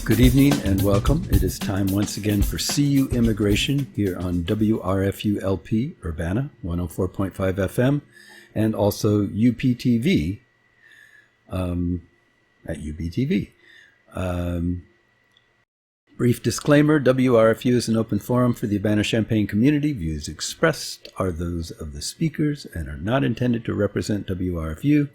Good evening and welcome. It is time once again for CU Immigration here on WRFU LP Urbana 104.5 FM and also UPTV at UBTV. Brief disclaimer, WRFU is an open forum for the Urbana-Champaign community. Views expressed are those of the speakers and are not intended to represent WRFU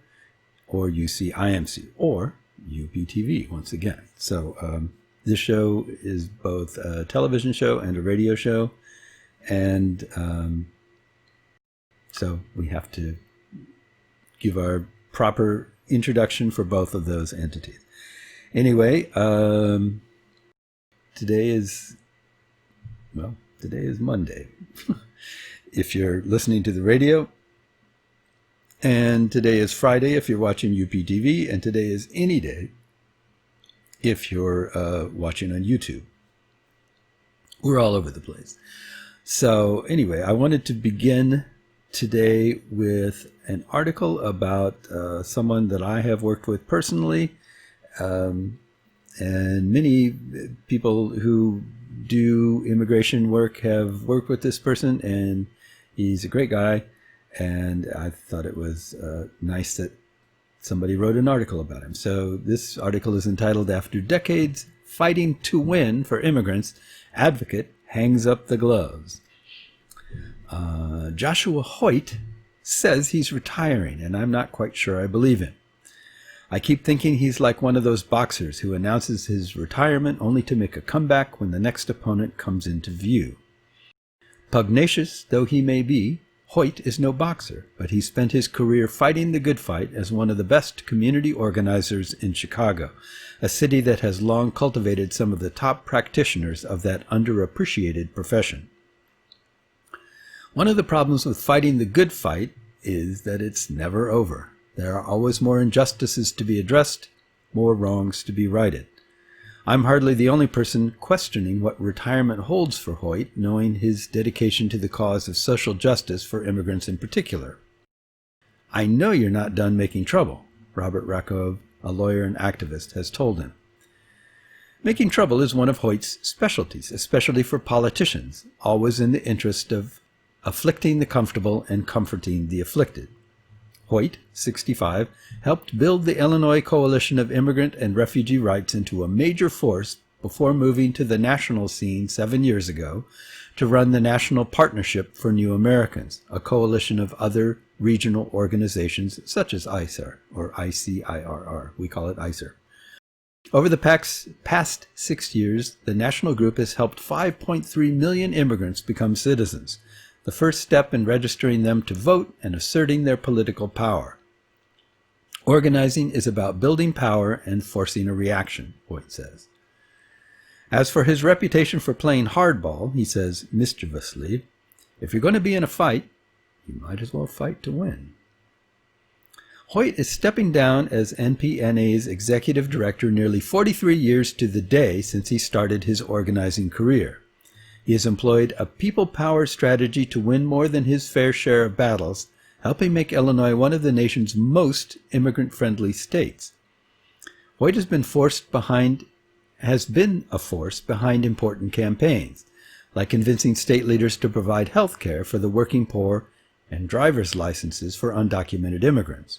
or UCIMC or UPTV once again. So this show is both a television show and a radio show, and so we have to give our proper introduction for both of those entities. Anyway, today is Monday if you're listening to the radio. And today is Friday if you're watching UPTV, and today is any day if you're watching on YouTube. We're all over the place. So anyway, I wanted to begin today with an article about someone that I have worked with personally, and many people who do immigration work have worked with this person, and he's a great guy. And I thought it was nice that somebody wrote an article about him. So this article is entitled, "After Decades Fighting to Win for Immigrants, Advocate Hangs Up the Gloves." Joshua Hoyt says he's retiring, and I'm not quite sure I believe him. I keep thinking he's like one of those boxers who announces his retirement only to make a comeback when the next opponent comes into view. Pugnacious though he may be, Hoyt is no boxer, but he spent his career fighting the good fight as one of the best community organizers in Chicago, a city that has long cultivated some of the top practitioners of that underappreciated profession. One of the problems with fighting the good fight is that it's never over. There are always more injustices to be addressed, more wrongs to be righted. I'm hardly the only person questioning what retirement holds for Hoyt, knowing his dedication to the cause of social justice for immigrants in particular. "I know you're not done making trouble," Robert Rakov, a lawyer and activist, has told him. Making trouble is one of Hoyt's specialties, especially for politicians, always in the interest of afflicting the comfortable and comforting the afflicted. Hoyt, 65, helped build the Illinois Coalition of Immigrant and Refugee Rights into a major force before moving to the national scene 7 years ago to run the National Partnership for New Americans, a coalition of other regional organizations such as ICIR, or ICIRR. We call it ICIR. Over the past 6 years, the national group has helped 5.3 million immigrants become citizens, the first step in registering them to vote and asserting their political power. Organizing is about building power and forcing a reaction, Hoyt says. As for his reputation for playing hardball, he says mischievously, "If you're going to be in a fight, you might as well fight to win." Hoyt is stepping down as NPNA's executive director nearly 43 years to the day since he started his organizing career. He has employed a people power strategy to win more than his fair share of battles, helping make Illinois one of the nation's most immigrant-friendly states. Hoyt has been a force behind important campaigns, like convincing state leaders to provide health care for the working poor and driver's licenses for undocumented immigrants.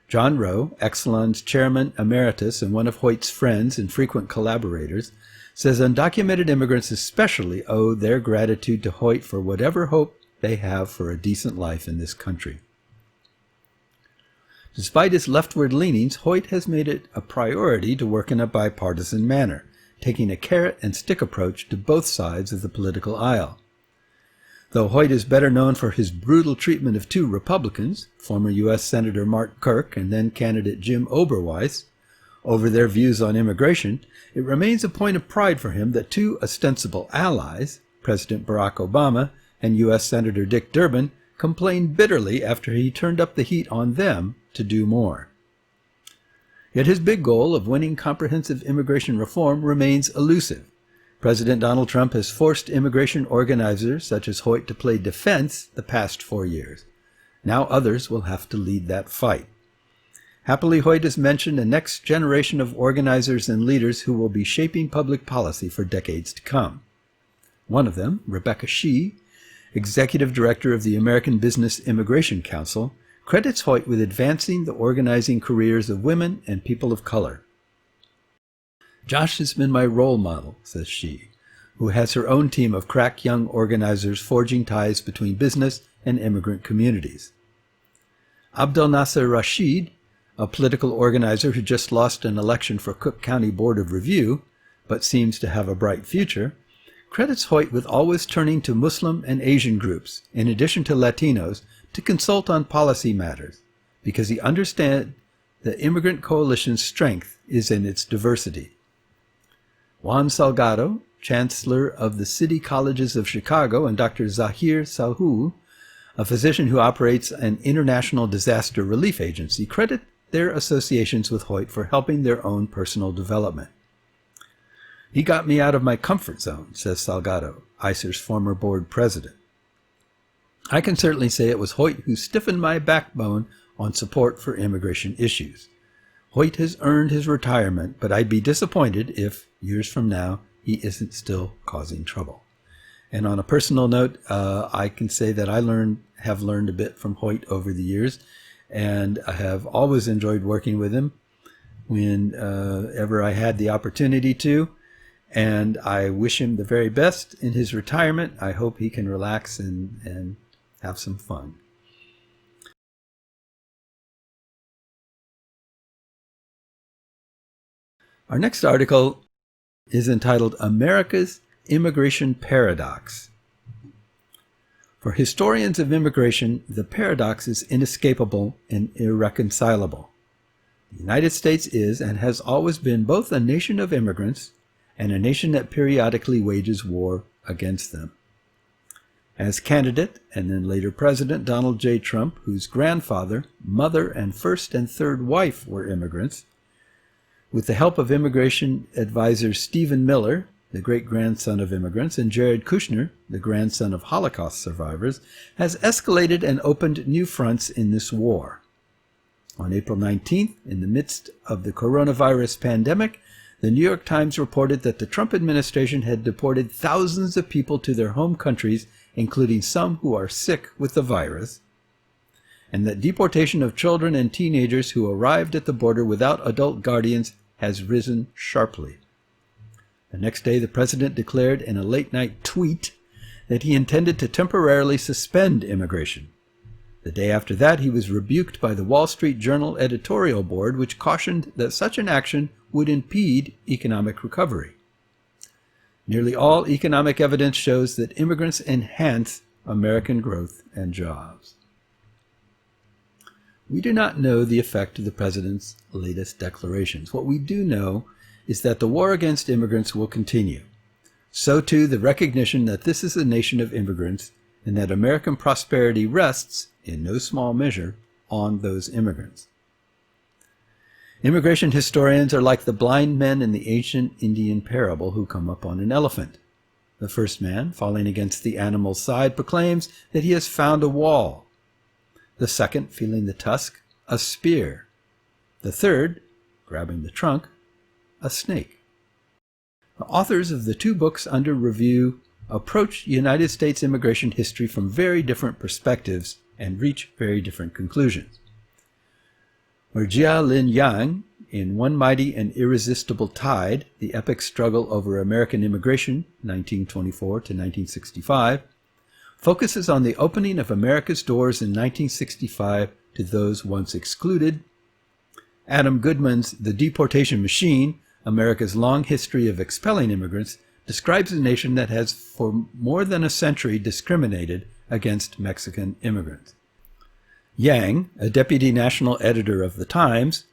John Rowe, Exelon's chairman emeritus and one of Hoyt's friends and frequent collaborators, says undocumented immigrants especially owe their gratitude to Hoyt for whatever hope they have for a decent life in this country. Despite his leftward leanings, Hoyt has made it a priority to work in a bipartisan manner, taking a carrot-and-stick approach to both sides of the political aisle. Though Hoyt is better known for his brutal treatment of two Republicans, former U.S. Senator Mark Kirk and then candidate Jim Oberweis, over their views on immigration, it remains a point of pride for him that two ostensible allies, President Barack Obama and U.S. Senator Dick Durbin, complained bitterly after he turned up the heat on them to do more. Yet his big goal of winning comprehensive immigration reform remains elusive. President Donald Trump has forced immigration organizers such as Hoyt to play defense the past 4 years. Now others will have to lead that fight. Happily, Hoyt has mentioned a next generation of organizers and leaders who will be shaping public policy for decades to come. One of them, Rebecca Shee, executive director of the American Business Immigration Council, credits Hoyt with advancing the organizing careers of women and people of color. Josh has been my role model, says Shee, who has her own team of crack young organizers forging ties between business and immigrant communities. Abdel Nasser Rashid, a political organizer who just lost an election for Cook County Board of Review, but seems to have a bright future, credits Hoyt with always turning to Muslim and Asian groups, in addition to Latinos, to consult on policy matters, because he understands the Immigrant Coalition's strength is in its diversity. Juan Salgado, Chancellor of the City Colleges of Chicago, and Dr. Zahir Salhul, a physician who operates an international disaster relief agency, credit their associations with Hoyt for helping their own personal development. He got me out of my comfort zone, says Salgado, ICER's former board president. I can certainly say it was Hoyt who stiffened my backbone on support for immigration issues. Hoyt has earned his retirement, but I'd be disappointed if, years from now, he isn't still causing trouble. And on a personal note, I can say that I have learned a bit from Hoyt over the years, and I have always enjoyed working with him whenever I had the opportunity to. And I wish him the very best in his retirement. I hope he can relax and have some fun. Our next article is entitled America's Immigration Paradox. For historians of immigration, the paradox is inescapable and irreconcilable. The United States is and has always been both a nation of immigrants and a nation that periodically wages war against them. As candidate, and then later President Donald J. Trump, whose grandfather, mother, and first and third wife were immigrants, with the help of immigration advisor Stephen Miller, the great-grandson of immigrants, and Jared Kushner, the grandson of Holocaust survivors, has escalated and opened new fronts in this war. On April 19th, in the midst of the coronavirus pandemic, the New York Times reported that the Trump administration had deported thousands of people to their home countries, including some who are sick with the virus, and that deportation of children and teenagers who arrived at the border without adult guardians has risen sharply. The next day, the president declared in a late-night tweet that he intended to temporarily suspend immigration. The day after that, he was rebuked by the Wall Street Journal editorial board, which cautioned that such an action would impede economic recovery. Nearly all economic evidence shows that immigrants enhance American growth and jobs. We do not know the effect of the president's latest declarations. What we do know is that the war against immigrants will continue. So too the recognition that this is a nation of immigrants and that American prosperity rests, in no small measure, on those immigrants. Immigration historians are like the blind men in the ancient Indian parable who come upon an elephant. The first man, falling against the animal's side, proclaims that he has found a wall. The second, feeling the tusk, a spear. The third, grabbing the trunk, a snake. The authors of the two books under review approach United States immigration history from very different perspectives and reach very different conclusions. Where Jia Lin Yang, in One Mighty and Irresistible Tide, The Epic Struggle Over American Immigration, 1924 to 1965, focuses on the opening of America's doors in 1965 to those once excluded, Adam Goodman's The Deportation Machine, America's Long History of Expelling Immigrants, describes a nation that has for more than a century discriminated against Mexican immigrants. Yang, a deputy national editor of the Times,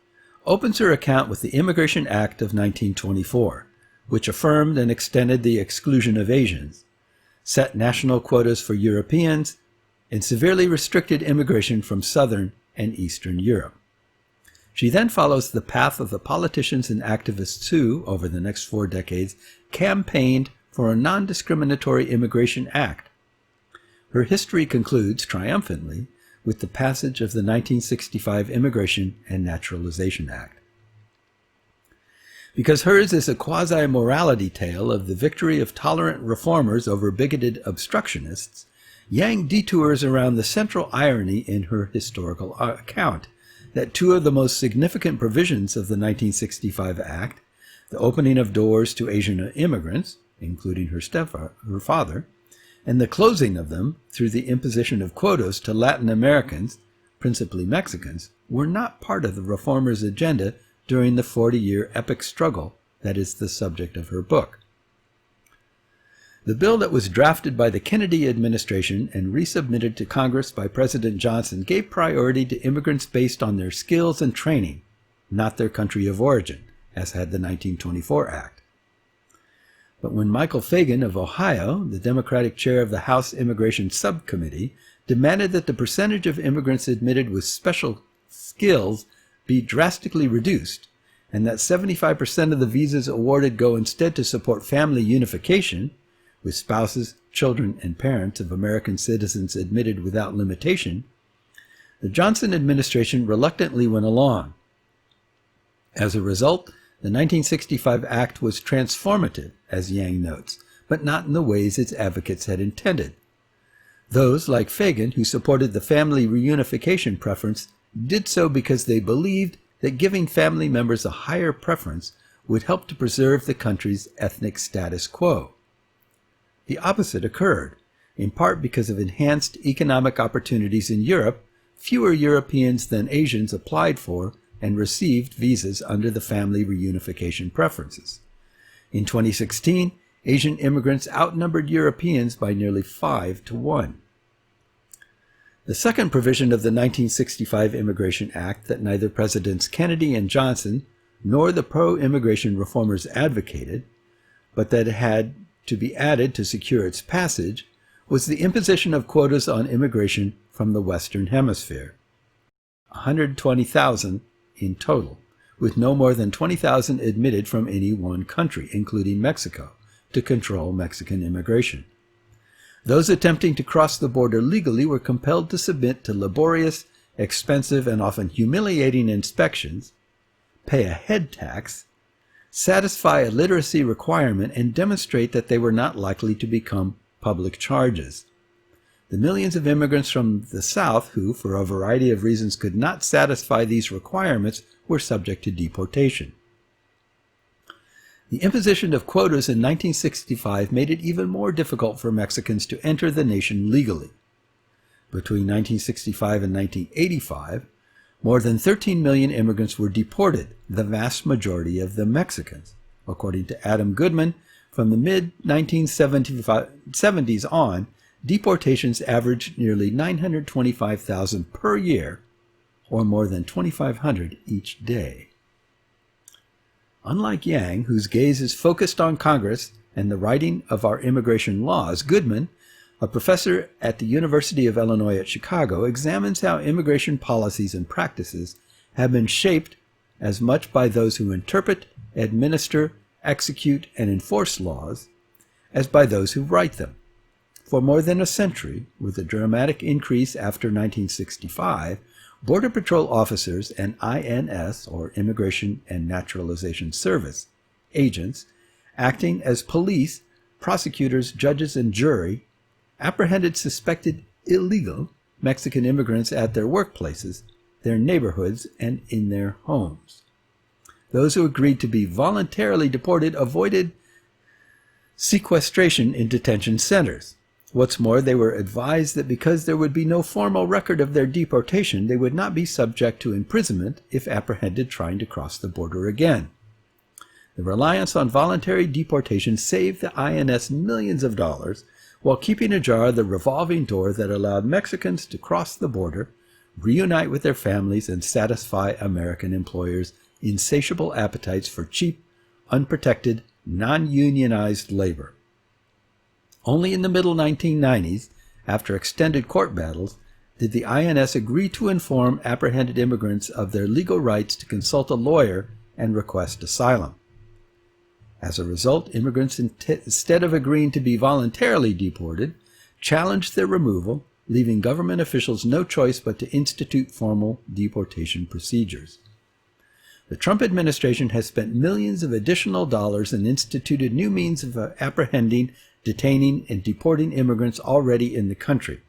opens her account with the Immigration Act of 1924, which affirmed and extended the exclusion of Asians, set national quotas for Europeans, and severely restricted immigration from Southern and Eastern Europe. She then follows the path of the politicians and activists who, over the next 4 decades, campaigned for a non-discriminatory Immigration Act. Her history concludes, triumphantly, with the passage of the 1965 Immigration and Naturalization Act. Because hers is a quasi-morality tale of the victory of tolerant reformers over bigoted obstructionists, Yang detours around the central irony in her historical account, that two of the most significant provisions of the 1965 Act, the opening of doors to Asian immigrants, including her father, and the closing of them through the imposition of quotas to Latin Americans, principally Mexicans, were not part of the reformers' agenda during the 40-year epic struggle that is the subject of her book. The bill that was drafted by the Kennedy administration and resubmitted to Congress by President Johnson gave priority to immigrants based on their skills and training, not their country of origin, as had the 1924 Act. But when Michael Fagan of Ohio, the Democratic chair of the House Immigration Subcommittee, demanded that the percentage of immigrants admitted with special skills be drastically reduced, and that 75% of the visas awarded go instead to support family unification, with spouses, children, and parents of American citizens admitted without limitation, the Johnson administration reluctantly went along. As a result, the 1965 Act was transformative, as Yang notes, but not in the ways its advocates had intended. Those, like Fagan, who supported the family reunification preference, did so because they believed that giving family members a higher preference would help to preserve the country's ethnic status quo. The opposite occurred. In part because of enhanced economic opportunities in Europe, fewer Europeans than Asians applied for and received visas under the family reunification preferences. In 2016, Asian immigrants outnumbered Europeans by nearly 5-1. The second provision of the 1965 Immigration Act that neither Presidents Kennedy and Johnson nor the pro-immigration reformers advocated, but that had to be added to secure its passage, was the imposition of quotas on immigration from the Western Hemisphere. 120,000 in total, with no more than 20,000 admitted from any one country, including Mexico, to control Mexican immigration. Those attempting to cross the border legally were compelled to submit to laborious, expensive, and often humiliating inspections, pay a head tax, satisfy a literacy requirement, and demonstrate that they were not likely to become public charges. The millions of immigrants from the South who, for a variety of reasons, could not satisfy these requirements were subject to deportation. The imposition of quotas in 1965 made it even more difficult for Mexicans to enter the nation legally. Between 1965 and 1985, more than 13 million immigrants were deported, the vast majority of them Mexicans. According to Adam Goodman, from the mid-1970s on, deportations averaged nearly 925,000 per year, or more than 2,500 each day. Unlike Yang, whose gaze is focused on Congress and the writing of our immigration laws, Goodman, a professor at the University of Illinois at Chicago, examines how immigration policies and practices have been shaped as much by those who interpret, administer, execute, and enforce laws as by those who write them. For more than a century, with a dramatic increase after 1965, Border Patrol officers and INS, or Immigration and Naturalization Service, agents, acting as police, prosecutors, judges, and jury, apprehended suspected illegal Mexican immigrants at their workplaces, their neighborhoods, and in their homes. Those who agreed to be voluntarily deported avoided sequestration in detention centers. What's more, they were advised that because there would be no formal record of their deportation, they would not be subject to imprisonment if apprehended trying to cross the border again. The reliance on voluntary deportation saved the INS millions of dollars while keeping ajar the revolving door that allowed Mexicans to cross the border, reunite with their families, and satisfy American employers' insatiable appetites for cheap, unprotected, non-unionized labor. Only in the middle 1990s, after extended court battles, did the INS agree to inform apprehended immigrants of their legal rights to consult a lawyer and request asylum. As a result, immigrants, instead of agreeing to be voluntarily deported, challenged their removal, leaving government officials no choice but to institute formal deportation procedures. The Trump administration has spent millions of additional dollars and instituted new means of apprehending, detaining, and deporting immigrants already in the country.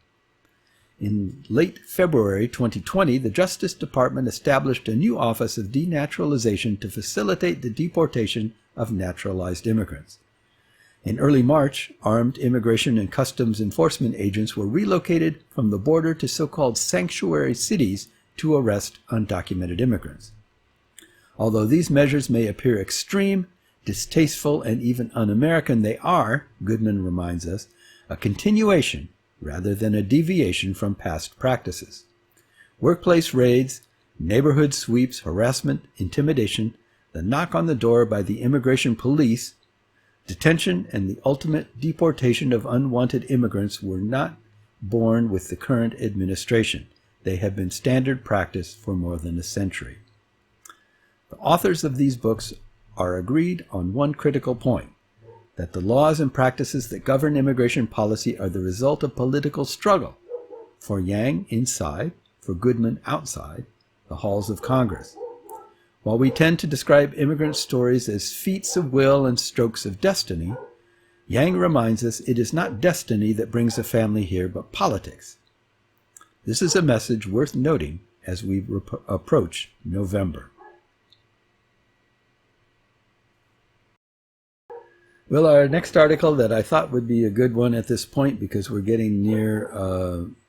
In late February 2020, the Justice Department established a new Office of Denaturalization to facilitate the deportation of naturalized immigrants. In early March, armed immigration and customs enforcement agents were relocated from the border to so-called sanctuary cities to arrest undocumented immigrants. Although these measures may appear extreme, distasteful, and even un-American, they are, Goodman reminds us, a continuation rather than a deviation from past practices. Workplace raids, neighborhood sweeps, harassment, intimidation, the knock on the door by the immigration police, detention, and the ultimate deportation of unwanted immigrants were not born with the current administration. They have been standard practice for more than a century. The authors of these books are agreed on one critical point, that the laws and practices that govern immigration policy are the result of political struggle, for Yang inside, for Goodman outside, the halls of Congress. While we tend to describe immigrant stories as feats of will and strokes of destiny, Yang reminds us it is not destiny that brings a family here, but politics. This is a message worth noting as we approach November. Well, our next article that I thought would be a good one at this point, because we're getting near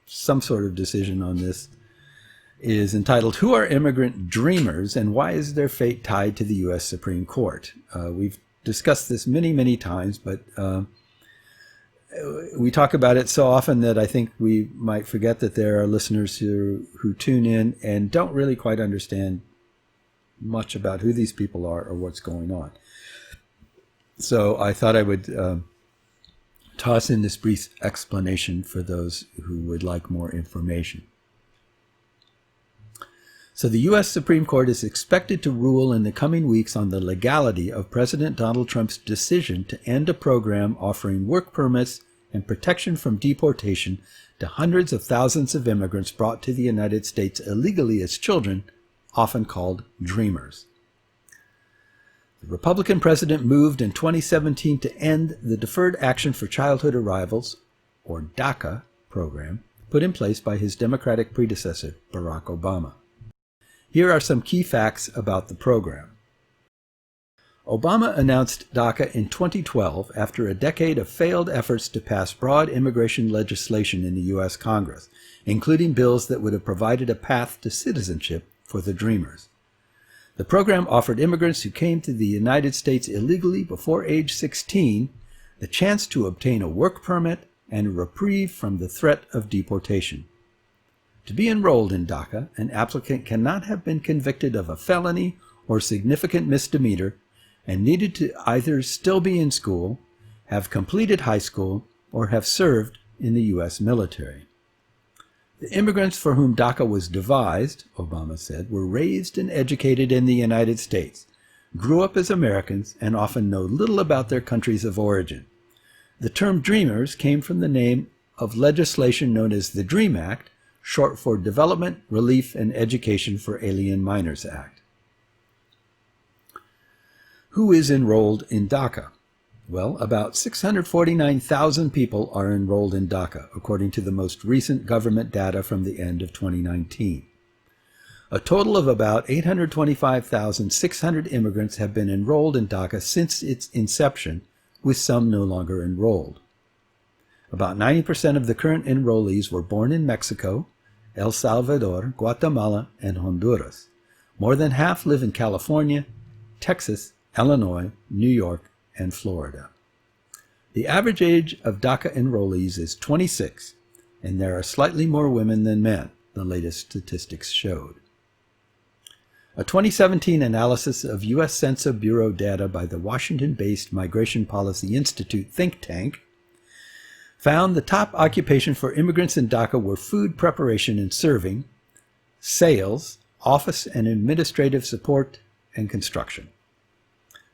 some sort of decision on this, is entitled, Who Are Immigrant Dreamers and Why is Their Fate Tied to the U.S. Supreme Court? We've discussed this many, many times, but we talk about it so often that I think we might forget that there are listeners who tune in and don't really quite understand much about who these people are or what's going on. So I thought I would toss in this brief explanation for those who would like more information. So the U.S. Supreme Court is expected to rule in the coming weeks on the legality of President Donald Trump's decision to end a program offering work permits and protection from deportation to hundreds of thousands of immigrants brought to the United States illegally as children, often called dreamers. The Republican president moved in 2017 to end the Deferred Action for Childhood Arrivals, or DACA, program put in place by his Democratic predecessor, Barack Obama. Here are some key facts about the program. Obama announced DACA in 2012 after a decade of failed efforts to pass broad immigration legislation in the U.S. Congress, including bills that would have provided a path to citizenship for the Dreamers. The program offered immigrants who came to the United States illegally before age 16 the chance to obtain a work permit and a reprieve from the threat of deportation. To be enrolled in DACA, an applicant cannot have been convicted of a felony or significant misdemeanor and needed to either still be in school, have completed high school, or have served in the U.S. military. The immigrants for whom DACA was devised, Obama said, were raised and educated in the United States, grew up as Americans, and often know little about their countries of origin. The term Dreamers came from the name of legislation known as the DREAM Act, short for Development, Relief, and Education for Alien Minors Act. Who is enrolled in DACA? Well, about 649,000 people are enrolled in DACA, according to the most recent government data from the end of 2019. A total of about 825,600 immigrants have been enrolled in DACA since its inception, with some no longer enrolled. About 90% of the current enrollees were born in Mexico, El Salvador, Guatemala, and Honduras. More than half live in California, Texas, Illinois, New York, and Florida. The average age of DACA enrollees is 26, and there are slightly more women than men, the latest statistics showed. A 2017 analysis of U.S. Census Bureau data by the Washington-based Migration Policy Institute think tank found the top occupation for immigrants in DACA were food preparation and serving, sales, office and administrative support, and construction.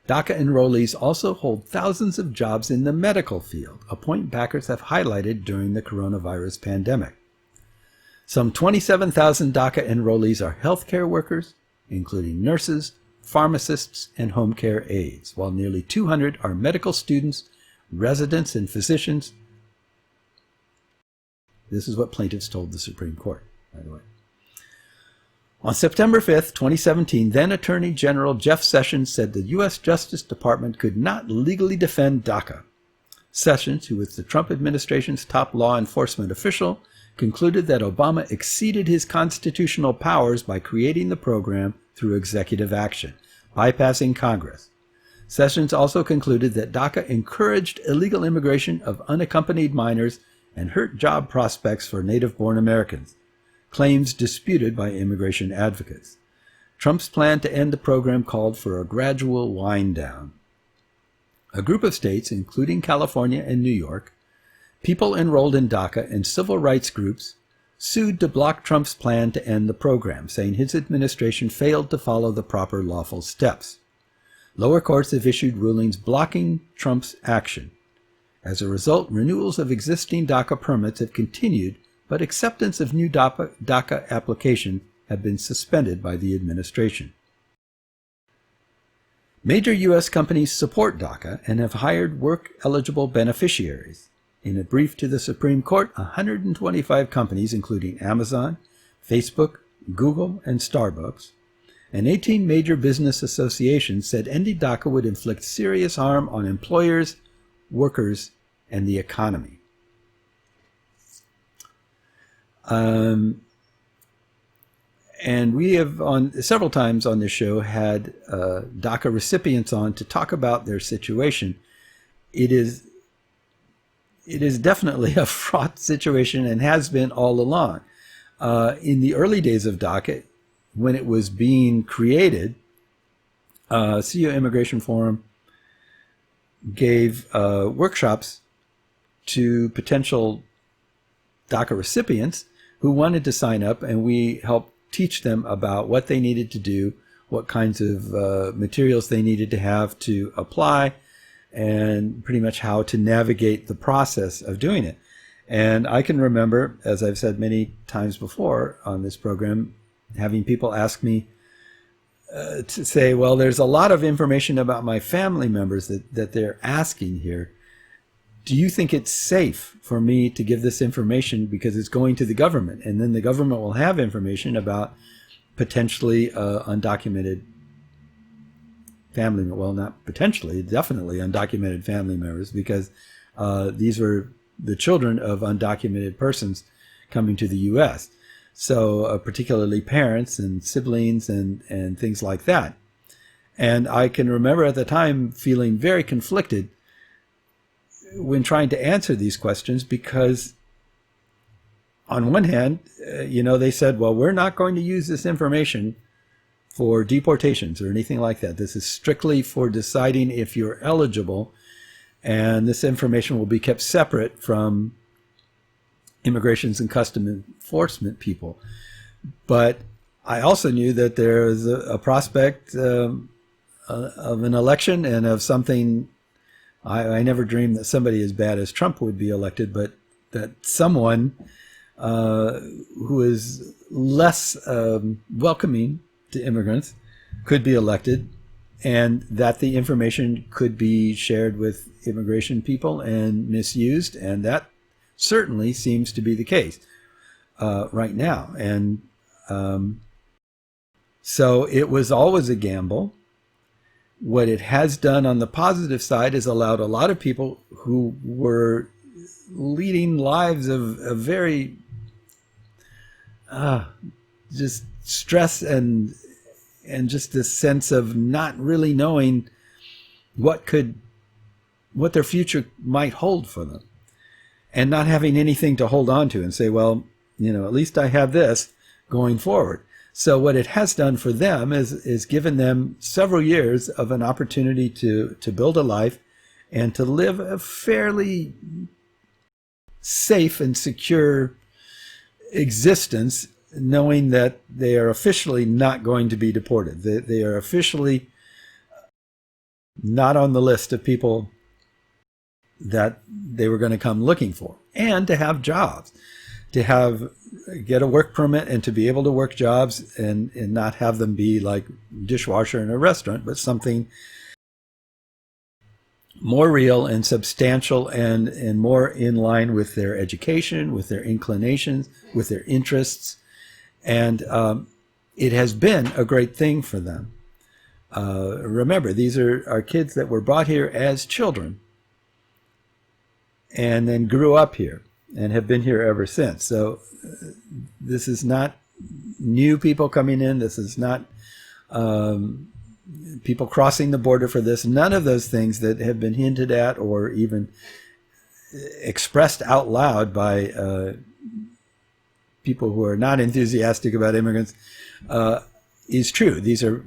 DACA enrollees also hold thousands of jobs in the medical field, a point backers have highlighted during the coronavirus pandemic. Some 27,000 DACA enrollees are healthcare workers, including nurses, pharmacists, and home care aides, while nearly 200 are medical students, residents, and physicians. This is what plaintiffs told the Supreme Court, by the way. On September 5th, 2017, then Attorney General Jeff Sessions said the U.S. Justice Department could not legally defend DACA. Sessions, who was the Trump administration's top law enforcement official, concluded that Obama exceeded his constitutional powers by creating the program through executive action, bypassing Congress. Sessions also concluded that DACA encouraged illegal immigration of unaccompanied minors and hurt job prospects for native-born Americans, claims disputed by immigration advocates. Trump's plan to end the program called for a gradual wind-down. A group of states, including California and New York, people enrolled in DACA, and civil rights groups sued to block Trump's plan to end the program, saying his administration failed to follow the proper lawful steps. Lower courts have issued rulings blocking Trump's action. As a result, renewals of existing DACA permits have continued, but acceptance of new DACA applications have been suspended by the administration. Major U.S. companies support DACA and have hired work-eligible beneficiaries. In a brief to the Supreme Court, 125 companies, including Amazon, Facebook, Google, and Starbucks, and 18 major business associations said ending DACA would inflict serious harm on employers, workers, and the economy. And we have several times on this show had DACA recipients on to talk about their situation. It is definitely a fraught situation and has been all along. In the early days of DACA, when it was being created, CEO Immigration Forum gave workshops to potential DACA recipients who wanted to sign up, and we helped teach them about what they needed to do, what kinds of materials they needed to have to apply, and pretty much how to navigate the process of doing it. And I can remember, as I've said many times before on this program, having people ask me to say, well, there's a lot of information about my family members that they're asking here. Do you think it's safe for me to give this information because it's going to the government? And then the government will have information about potentially undocumented family, well, not potentially, definitely undocumented family members, because these were the children of undocumented persons coming to the U.S. So particularly parents and siblings and things like that. And I can remember at the time feeling very conflicted when trying to answer these questions, because on one hand, they said, well, we're not going to use this information for deportations or anything like that. This is strictly for deciding if you're eligible, and this information will be kept separate from Immigrations and Customs Enforcement people. But I also knew that there was a prospect of an election and of something. I never dreamed that somebody as bad as Trump would be elected, but that someone who is less welcoming to immigrants could be elected, and that the information could be shared with immigration people and misused, and that certainly seems to be the case right now. And so it was always a gamble. What it has done on the positive side is allowed a lot of people who were leading lives of very just stress and just this sense of not really knowing what their future might hold for them, and not having anything to hold on to and say, well, at least I have this going forward. So what it has done for them is given them several years of an opportunity to build a life and to live a fairly safe and secure existence, knowing that they are officially not going to be deported. They are officially not on the list of people that they were going to come looking for, and to have jobs, get a work permit and to be able to work jobs and not have them be like dishwasher in a restaurant, but something more real and substantial and more in line with their education, with their inclinations, with their interests. And it has been a great thing for them. Remember, these are kids that were brought here as children and then grew up here and have been here ever since. So this is not new people coming in. This is not people crossing the border for this. None of those things that have been hinted at or even expressed out loud by people who are not enthusiastic about immigrants is true. These are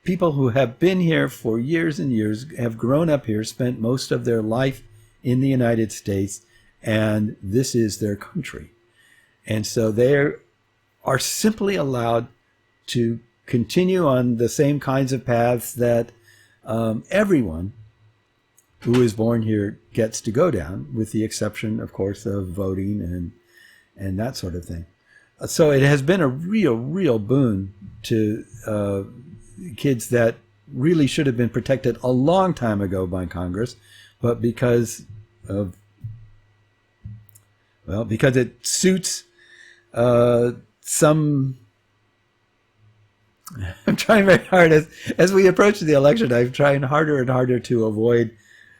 people who have been here for years and years, have grown up here, spent most of their life in the United States, and this is their country. And so they are simply allowed to continue on the same kinds of paths that everyone who is born here gets to go down, with the exception, of course, of voting and that sort of thing. So it has been a real boon to kids that really should have been protected a long time ago by Congress, but because it suits some. I'm trying very hard as we approach the election. I'm trying harder and harder to avoid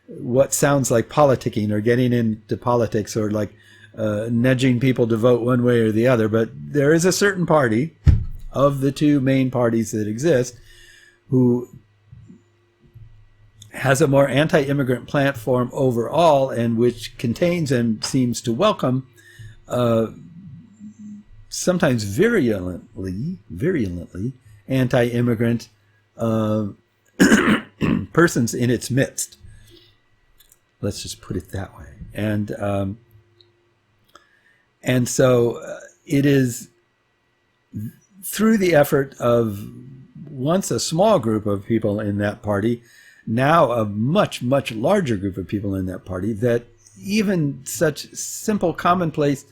what sounds like politicking or getting into politics or like nudging people to vote one way or the other. But there is a certain party of the two main parties that exist who has a more anti-immigrant platform overall, and which contains and seems to welcome sometimes virulently anti-immigrant persons in its midst. Let's just put it that way. And so it is through the effort of once a small group of people in that party, now a much larger group of people in that party, that even such simple commonplace,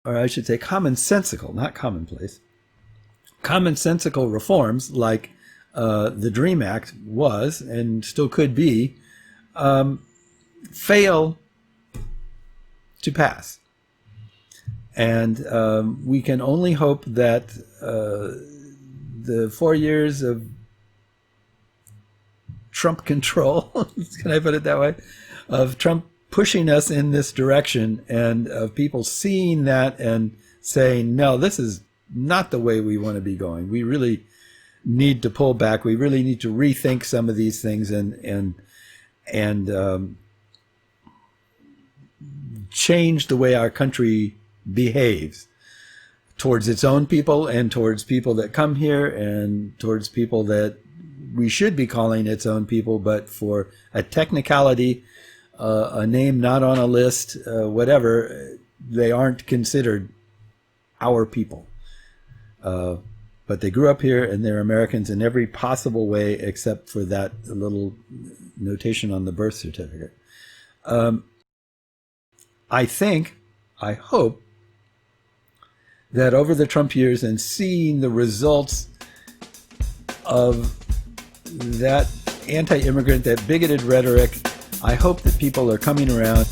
or I should say commonsensical, not commonplace, commonsensical reforms like the DREAM Act was and still could be, fail to pass. And we can only hope that the 4 years of Trump control, can I put it that way, of Trump pushing us in this direction, and of people seeing that and saying, no, this is not the way we want to be going. We really need to pull back. We really need to rethink some of these things and change the way our country behaves towards its own people and towards people that come here and towards people that we should be calling its own people, but for a technicality, a name not on a list, whatever, they aren't considered our people. But they grew up here and they're Americans in every possible way except for that little notation on the birth certificate. I hope that over the Trump years and seeing the results of that anti-immigrant, that bigoted rhetoric, I hope that people are coming around